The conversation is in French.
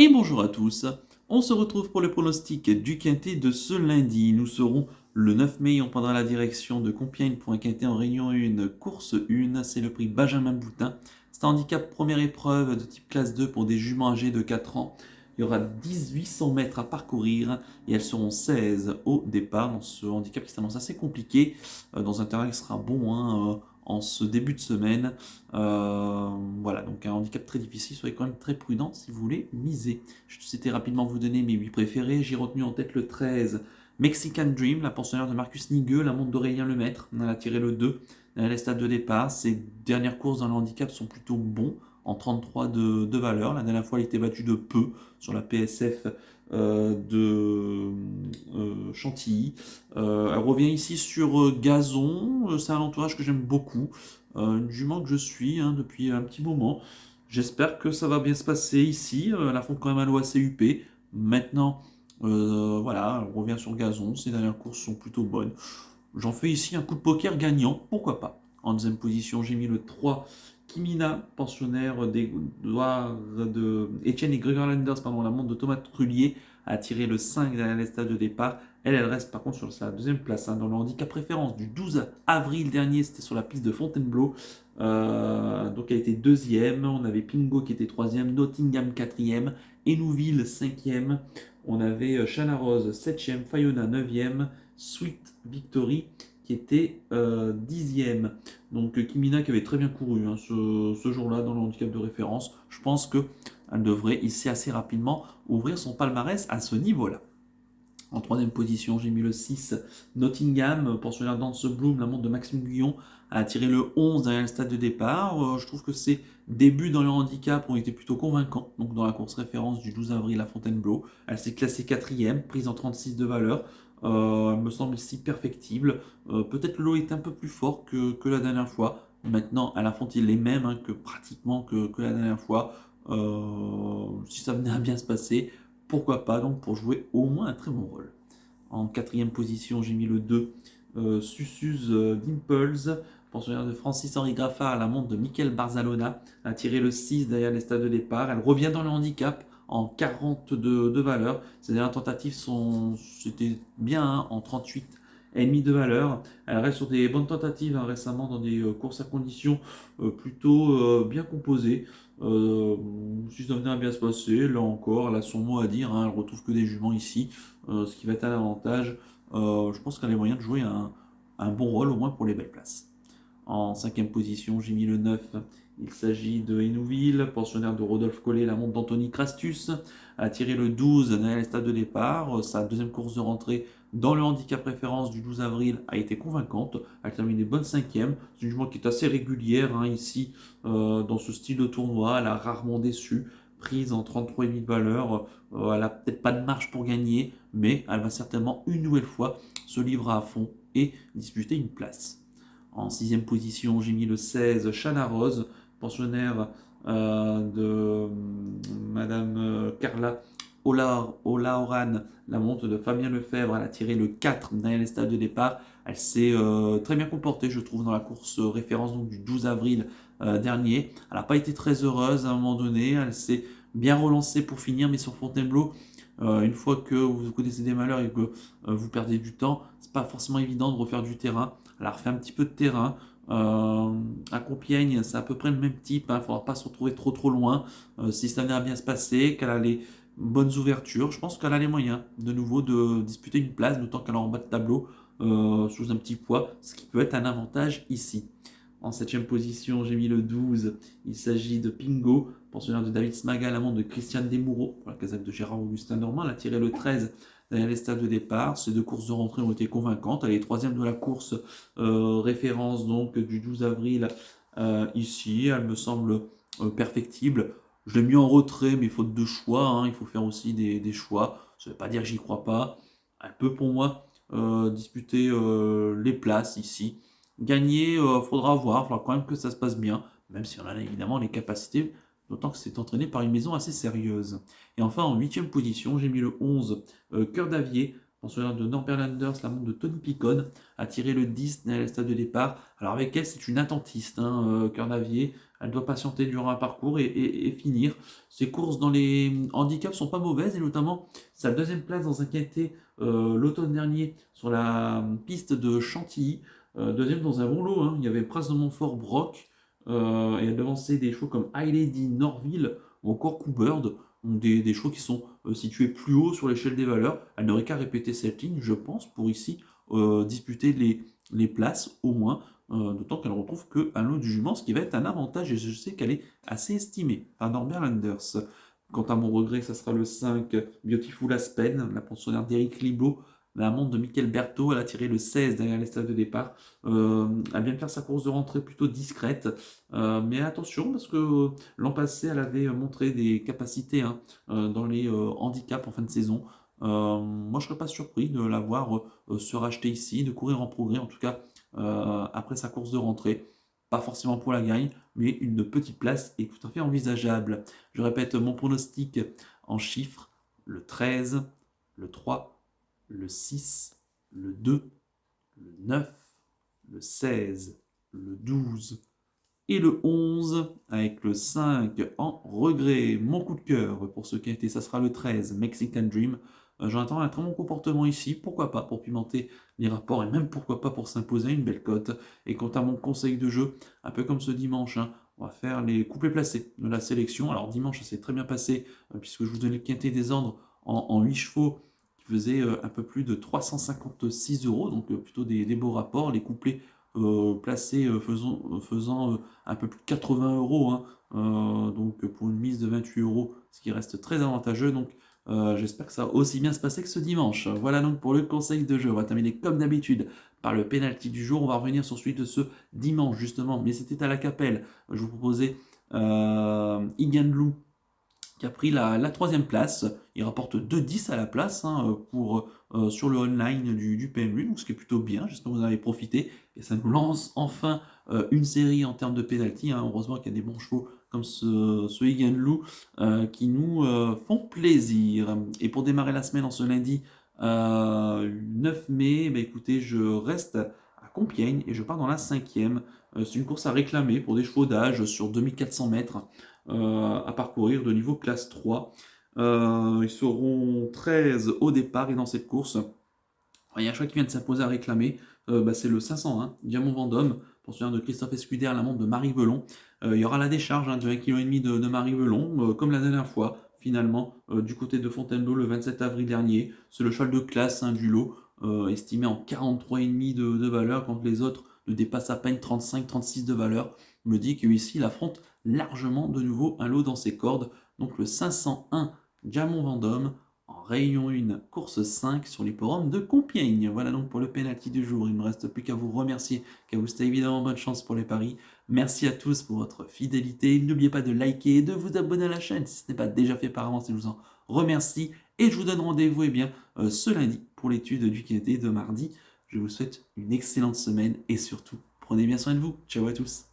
Et bonjour à tous, on se retrouve pour le pronostic du quintet de ce lundi. Nous serons le 9 mai, on prendra la direction de Compiègne pour un quintet en réunion 1, course 1, c'est le prix Benjamin Boutin. C'est un handicap première épreuve de type classe 2 pour des juments âgés de 4 ans. Il y aura 1800 mètres à parcourir et elles seront 16 au départ dans ce handicap qui s'annonce assez compliqué, dans un terrain qui sera bon en ce début de semaine. Voilà, donc un handicap très difficile, soyez quand même très prudent si vous voulez miser. Je vais citer rapidement vous donner mes 8 préférés. J'ai retenu en tête le 13, Mexican Dream, la pensionnaire de Marcus Nigueux, la montre d'Aurélien Lemaître. On a tiré le 2, les stades de départ. Ses dernières courses dans le handicap sont plutôt bons, en 33 de valeur. La dernière fois, elle était battue de peu sur la PSF de Chantilly. Elle revient ici sur gazon, c'est un entourage que j'aime beaucoup, une jument que je suis depuis un petit moment. J'espère que ça va bien se passer ici. Elle affronte quand même un l'OACUP. Maintenant, voilà, elle revient sur gazon. Ses dernières courses sont plutôt bonnes. J'en fais ici un coup de poker gagnant, pourquoi pas. En deuxième position, j'ai mis le 3, Kimina, pensionnaire des doigts de Etienne et Gregor Landers, pardon, la montre de Thomas Trullier, a tiré le 5 derrière les stades de départ. Elle reste par contre sur sa deuxième place dans le handicap préférence du 12 avril dernier, c'était sur la piste de Fontainebleau. Donc elle était deuxième, on avait Pingo qui était troisième, Nottingham quatrième, Hénouville cinquième, on avait Chana Rose septième, Fayona neuvième, Sweet Victory qui était 10e. Donc Kimina qui avait très bien couru ce jour-là dans le handicap de référence. Je pense qu'elle devrait ici assez rapidement ouvrir son palmarès à ce niveau-là. En troisième position, j'ai mis le 6, Nottingham, pensionnaire Dance Bloom, la montre de Maxime Guyon, a tiré le 11 derrière le stade de départ. Je trouve que ses débuts dans le handicap ont été plutôt convaincants. Donc dans la course référence du 12 avril à Fontainebleau, elle s'est classée quatrième, prise en 36 de valeur. Elle me semble ici perfectible. Peut-être le lot est un peu plus fort que la dernière fois. Maintenant, elle affronte les mêmes que pratiquement que la dernière fois. Si ça venait à bien se passer, pourquoi pas donc pour jouer au moins un très bon rôle. En quatrième position, j'ai mis le 2, Susus Dimples, pensionnaire de Francis-Henri Graffard à la montre de Michael Barzalona, a tiré le 6 derrière les stades de départ. Elle revient dans le handicap en 40 de valeur. Ses dernières tentatives c'était bien en 38 et demi de valeur. Elle reste sur des bonnes tentatives récemment dans des courses à conditions plutôt bien composées. Si ça venait à bien se passer, là encore, elle a son mot à dire. Elle retrouve que des juments ici, ce qui va être un avantage. Je pense qu'elle a les moyens de jouer un bon rôle, au moins pour les belles places. En cinquième position, j'ai mis le 9. Il s'agit de Hénouville, pensionnaire de Rodolphe Collet, la montre d'Anthony Crastus, a tiré le 12 derrière les stades de départ. Sa deuxième course de rentrée dans le handicap référence du 12 avril a été convaincante. Elle termine des bonnes cinquièmes. C'est une jument qui est assez régulière ici dans ce style de tournoi. Elle a rarement déçu. Prise en 33,5 de valeur. Elle n'a peut-être pas de marge pour gagner, mais elle va certainement une nouvelle fois se livrer à fond et disputer une place. En sixième position, j'ai mis le 16, Chana Rose, pensionnaire de Madame Carla Olaoran, la montre de Fabien Lefebvre. Elle a tiré le 4 derrière les stades de départ. Elle s'est très bien comportée, je trouve, dans la course référence donc, du 12 avril dernier. Elle n'a pas été très heureuse à un moment donné. Elle s'est bien relancée pour finir, mais sur Fontainebleau, une fois que vous connaissez des malheurs et que vous perdez du temps, c'est pas forcément évident de refaire du terrain. Elle a refait un petit peu de terrain. À Compiègne, c'est à peu près le même type. Il ne faudra pas se retrouver trop loin. Si ça venait à bien se passer, qu'elle a les bonnes ouvertures, je pense qu'elle a les moyens de nouveau de disputer une place, d'autant qu'elle est en bas de tableau sous un petit poids, ce qui peut être un avantage ici. En septième position, j'ai mis le 12. Il s'agit de Pingo, pensionnaire de David Smaga, l'amant de Christiane Desmoureaux, pour la casaque de Gérard Augustin Normand. Elle a tiré le 13 derrière les stades de départ. Ces deux courses de rentrée ont été convaincantes. Elle est troisième de la course référence donc du 12 avril ici. Elle me semble perfectible. Je l'ai mis en retrait, mais faute de choix. Il faut faire aussi des choix. Ça ne veut pas dire que j'y crois pas. Elle peut pour moi disputer les places ici. Gagner, faudra voir. Il faudra quand même que ça se passe bien, même si on a évidemment les capacités, d'autant que c'est entraîné par une maison assez sérieuse. Et enfin, en huitième position, j'ai mis le 11, Cœur d'Avier, pensionnaire de Norbert Landers, la montre de Tony Picon, a tiré le 10 derrière le stade de départ. Alors avec elle, c'est une attentiste, Cœur d'Avier. Elle doit patienter durant un parcours et finir. Ses courses dans les handicaps sont pas mauvaises, et notamment sa deuxième place dans un quintet l'automne dernier sur la piste de Chantilly. Deuxième dans un bon lot, hein. Il y avait Prince de Montfort, Brock, et elle devançait des chevaux comme High Lady, Norville ou encore Coubird, donc des chevaux qui sont situés plus haut sur l'échelle des valeurs. Elle n'aurait qu'à répéter cette ligne, je pense, pour ici disputer les places au moins, d'autant qu'elle retrouve qu'un lot du jument, ce qui va être un avantage, et je sais qu'elle est assez estimée par Norbert Landers. Quant à mon regret, ça sera le 5, Beautiful Aspen, la pensionnaire d'Éric Libaud, la montre de Michael Berthaud. Elle a tiré le 16 derrière les stades de départ. Elle vient de faire sa course de rentrée plutôt discrète, mais attention, parce que l'an passé, elle avait montré des capacités, hein, dans les handicaps en fin de saison. Moi, je ne serais pas surpris de la voir se racheter ici, de courir en progrès, en tout cas après sa course de rentrée. Pas forcément pour la gagne, mais une petite place est tout à fait envisageable. Je répète mon pronostic en chiffres: le 13, le 3, le 6, le 2, le 9, le 16, le 12 et le 11, avec le 5 en regret. Mon coup de cœur pour ce quintet, ça sera le 13, Mexican Dream. Jonathan a un très bon comportement ici, pourquoi pas pour pimenter les rapports, et même pourquoi pas pour s'imposer à une belle cote. Et quant à mon conseil de jeu, un peu comme ce dimanche, hein, on va faire les couplets placés de la sélection. Alors dimanche, ça s'est très bien passé, puisque je vous donnais le quintet des ordres en 8 chevaux, qui faisait un peu plus de 356 euros, donc plutôt des beaux rapports. Les couplets placés faisant un peu plus de 80 euros, hein, donc pour une mise de 28 euros, ce qui reste très avantageux. Donc j'espère que ça va aussi bien se passer que ce dimanche. Voilà donc pour le conseil de jeu. On va terminer comme d'habitude par le penalty du jour. On va revenir sur celui de ce dimanche justement, mais c'était à la Capelle. Je vous proposais Iganlou, qui a pris la troisième place. Il rapporte 2,10 à la place, hein, sur le online du PMU, donc ce qui est plutôt bien. J'espère que vous en avez profité. Et ça nous lance enfin une série en termes de pénalty, hein. Heureusement qu'il y a des bons chevaux comme ce Iganlou qui nous font plaisir. Et pour démarrer la semaine en ce lundi 9 mai, bah, écoutez, je reste à Compiègne et je pars dans la 5e. C'est une course à réclamer pour des chevaux d'âge sur 2400 mètres. À parcourir de niveau classe 3. Ils seront 13 au départ, et dans cette course, il y a un choix qui vient de s'imposer à réclamer, c'est le 501, Diamant Vendôme, pensionnaire de Christophe Escudère, la montre de Marie Velon. Il y aura la décharge, hein, de 1,5 kg de Marie Velon, comme la dernière fois, finalement, du côté de Fontainebleau le 27 avril dernier. C'est le cheval de classe, hein, du lot, estimé en 43,5 de valeur, quand les autres ne dépassent à peine 35-36 de valeur. Me dit qu'ici, il affronte largement de nouveau un lot dans ses cordes. Donc le 501 Diamant Vendôme en Réunion 1, course 5 sur l'hipporome de Compiègne. Voilà donc pour le penalty du jour. Il ne me reste plus qu'à vous remercier, qu'à vous souhaiter évidemment bonne chance pour les paris. Merci à tous pour votre fidélité. N'oubliez pas de liker et de vous abonner à la chaîne si ce n'est pas déjà fait par avance. Je vous en remercie. Et je vous donne rendez-vous ce lundi pour l'étude du quintet de mardi. Je vous souhaite une excellente semaine et surtout, prenez bien soin de vous. Ciao à tous.